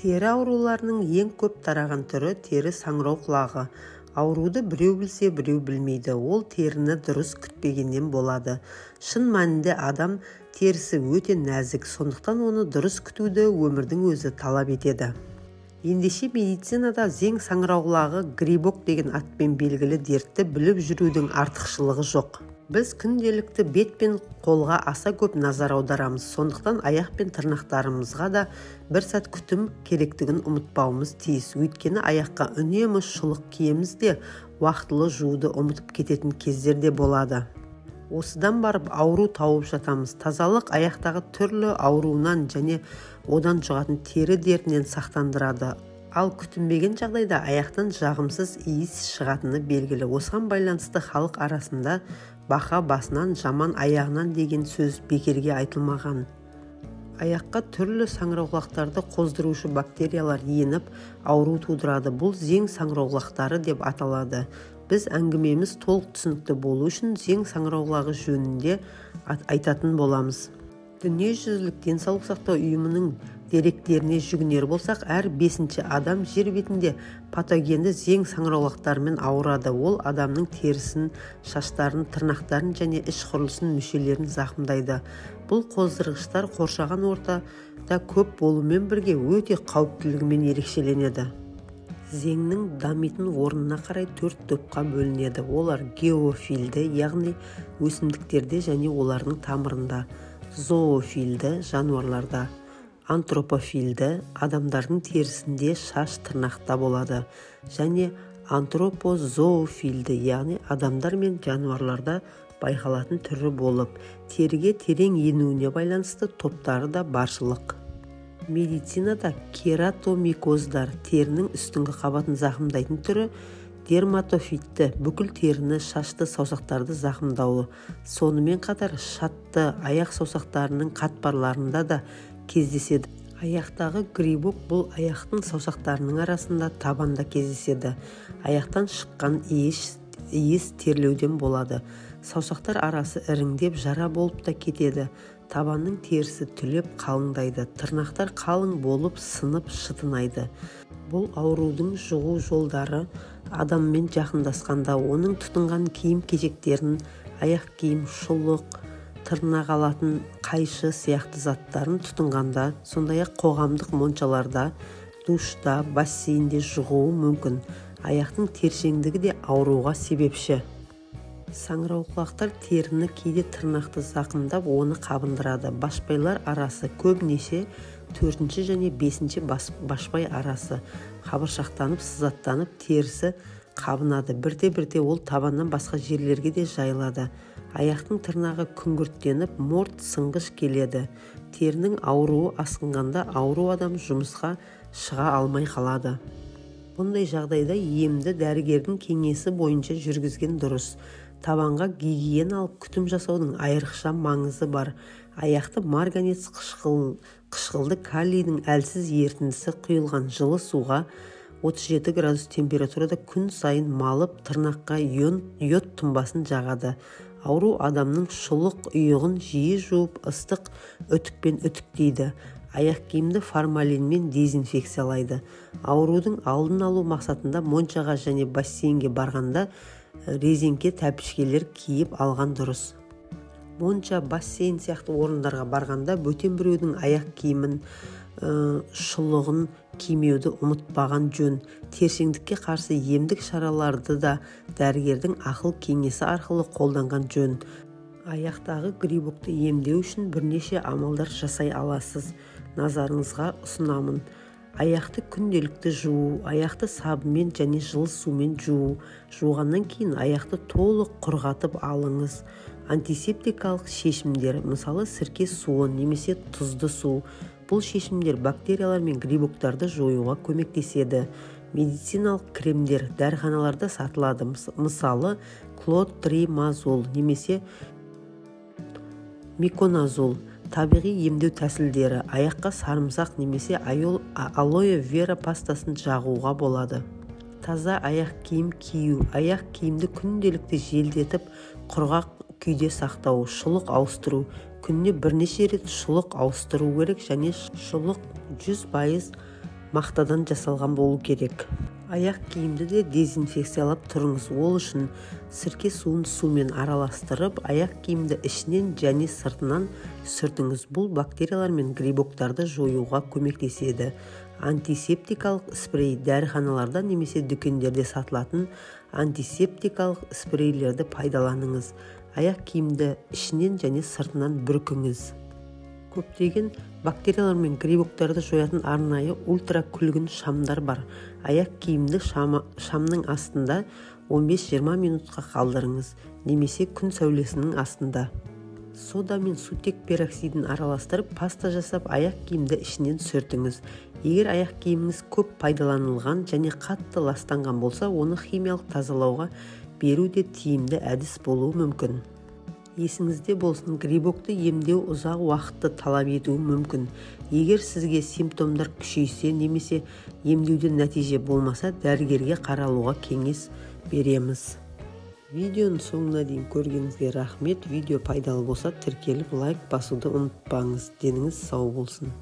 Тері ауруларының ең көп тараған түрі тері саңырау құлағы. Ауруды біреу білсе, біреу білмейді. Ол теріні дұрыс күтпегеннен болады. Шын мәнінде адам терісі өте нәзік, сондықтан оны дұрыс күтуді өмірдің өзі талап етеді. Ендеше медицинада зең саңырау құлағы грибок деген атпен белгілі дертті біліп жүрудің артықшылығы жоқ. Біз күнделікті бет пен қолға аса көп назар аударамыз, сондықтан аяқ пен тырнақтарымызға да бір сәт күтім керектігін ұмытпауымыз тиіс. Өйткені аяққа үнемі шұлық киеміз де уақытылы жууды ұмытып кететін кездер де болады. Осыдан барып ауру тауып жатамыз. Тазалық аяқтағы түрлі ауруынан және одан жұғатын тері дертінен сақтандырады. Ал күтінбеген жағдайда аяқтан жағымсыз иіс шығатыны белгілі. Осыған байланысты халық арасында бақа басынан, жаман аяғынан деген сөз бекерге айтылмаған. Аяққа түрлі саңырауқұлақтарды қоздырушы бактериялар еніп, ауру тудырады. Бұл зең саңырауқұлақтары деп аталады. Біз әңгімеміз толық түсінікті болу үшін зең саңырауқұлағы жөнінде айтатын боламыз. Дүниежүзілік денсаулық сақтау ұйымының деректеріне жүгінер болсақ, әр 5-ші адам жер бетінде патогенді зең саңырауқұлақтарымен ауырады. Ол адамның терісін, шаштарын, тырнақтарын және іш құрылысын мүшелерін зақымдайды. Бұл қоздырғыштар қоршаған ортада көп болумен бірге өте қауіптілігімен ерекшеленеді. Зеңнің дамитын орнына қарай 4 топқа бөлінеді. Олар геофилді, яғни өсімдіктерде және олардың тамырында, зоофилді, жануарларда, антропофилді, адамдардың терісінде, шаш, тырнақта болады, және антропозоофилді, яғни адамдар мен жануарларда байқалатын түрі болып, теріге терең енуіне байланысты топтары да баршылық. Медицинада кератомикоздар, терінің үстіңгі қабатын зақымдайтын түрі, дерматофитті, бүкіл теріні, шашты, саусақтарды зақымдауы. Сонымен қатар шатты аяқ саусақтарының қатпарларында да кездеседі. Аяқтағы грибок бұл аяқтың саусақтарының арасында табанда кездеседі. Аяқтан шыққан иіс терлеуден болады. Саусақтар арасы іріңдеп жара болып та кетеді. Табанның терісі түлеп қалыңдайды. Тырнақтар қалың болып сынып шытынайды. Бұл аурудың жұғу жолдары адаммен жақындасқанда, оның тұтынған киім-кешектерін, аяқ киім, шұлық, тырнақ алатын қайшы сияқты заттарын тұтынғанда, сондай-ақ қоғамдық моншаларда, душта, бассейнде жұғуы мүмкін. Аяқтың тершеңдігі де ауруға себепші. Саңырауқұлақтар теріні кейде тырнақты зақымдап, оны қабындырады. Башпайлар арасы көбінесе 4-ші және 5-ші башпай арасы қабыршақтанып, сызаттанып, терісі қабынады. Бірте-бірте ол табаннан басқа жерлерге де жайылады. Аяқтың тырнағы күңгірттеніп, морт сынғыш келеді. Терінің ауруы асқынғанда ауру адам жұмысқа шыға алмай қалады. Бұндай жағдайда емді дәрігердің кеңесі бойынша жүргізген дұрыс. Табанға гигиеналық күтім жасаудың айрықша маңызы бар. Аяқты марганец қышқылды калийдің әлсіз ерітіндісі құйылған жылы суға 37 градус температурада күн сайын малып, тырнаққа йод тұнбасын жағады. Ауру адамның шұлық ұйығын жиі жуып, ыстық үтікпен үтіктейді. Аяқ киімді формалинмен дезинфекциялайды. Аурудың алдын алу мақсатында моншаға және бассейнге барғанда резеңке тәпішкелер киіп алған дұрыс. Монша, бассейн сияқты орындарға барғанда бөтен біреудің аяқ киімін, шұлығын кимеуді ұмытпаған жөн. Тершеңдікке қарсы емдік шараларды да дәрігердің ақыл кеңесі арқылы қолданған жөн. Аяқтағы грибокты емдеу үшін бірнеше амалдар жасай аласыз. Назарыңызға ұсынамын. Аяқты күнделікті жуу, аяқты сабынмен және жылы сумен жуу. Жуғаннан кейін аяқты толық құрғатып алыңыз. Антисептикалық шешімдер, мысалы сірке суы немесе тұзды су. Бұл шешімдер бактериялар мен грибоктарды жоюға көмектеседі. Медициналық кремдер дәріханаларда сатылады. Мысалы клотримазол немесе миконазол. Табиғи емдеу тәсілдері, аяққа сарымсақ немесе алоэ вера пастасын жағуға болады. Таза аяқ киім кию, аяқ киімді күнделікті желдетіп, құрғақ күйде сақтау, шұлық ауыстыру. Күніне бірнеше рет шұлық ауыстыру керек, және шұлық 100% мақтадан жасалған болу керек. Аяқ киімді де дезинфекциялап тұрыңыз. Ол үшін сірке суын сумен араластырып, аяқ киімді ішінен және сыртынан сүртіңіз. Бұл бактериялар мен грибоктарды жоюға көмектеседі. Антисептикалық спрей: дәріханаларда немесе дүкендерде сатылатын антисептикалық спрейлерді пайдаланыңыз. Аяқ киімді ішінен және сыртынан бүркіңіз. Көптеген бактериялар мен грибоктарды жоятын арнайы ультракүлгін шамдар бар. Аяқ киімді шамның астында 15-20 минутқа қалдырыңыз, немесе күн сәулесінің астында. Сода мен сутек пероксидін араластырып, паста жасап, аяқ киімді ішінен сүртіңіз. Егер аяқ киіміңіз көп пайдаланылған және қатты ластанған болса, оны химиялық тазалауға беру де тиімді әдіс болуы мүмкін. Есіңізде болсын, грибокты емдеу ұзақ уақытты талап етуі мүмкін. Егер сізге симптомдар күшейсе немесе емдеуден нәтиже болмаса, дәрігерге қаралуға кеңес береміз. Видеоның соңына дейін көргеніңізге рахмет. Видео пайдалы болса, тіркеліп лайк басуды ұмытпаңыз. Деніңіз сау болсын.